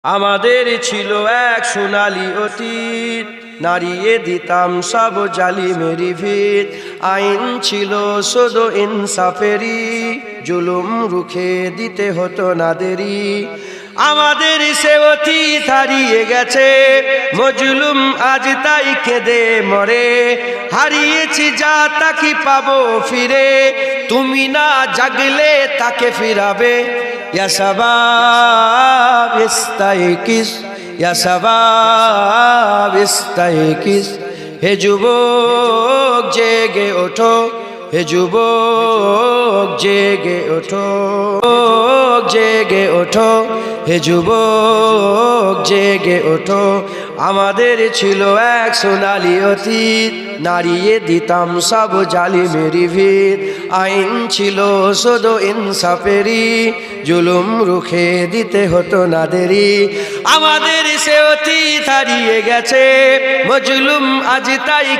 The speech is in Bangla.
আমাদের ছিল এক সোনালী অতীত, নাড়িয়ে দিতাম সব জালিমেরি ভিত। আইন ছিল শুধু ইনসাফেরই, জুলুম রুখে দিতে হতো না দেরি। আমাদের সে অতীত হারিয়ে গেছে, মজলুম আজ তাই কেঁদে মরে। হারিয়েছি যা তাকে পাবো ফিরে, তুমি না জাগলে তাকে ফিরাবে। ইয়া শাবাব ইস্তাইকিস, ইয়া শাবাব ইস্তাইকিস। হে যুবক জেগে ওঠো, হে যুবক জেগে ওঠো, জেগে ওঠো, হে যুবক জেগে ওঠো। আমাদের ছিল এক সোনালী অতীত, নাড়িয়ে দিতাম সব জালিমেরি ভিত। আইন ছিল শুধু ইনসাফেরই, জুলুম রুখে দিতে হতো না দেরি। আমাদের সে অতীত হারিয়ে গেছে, মজলুম আজ তাই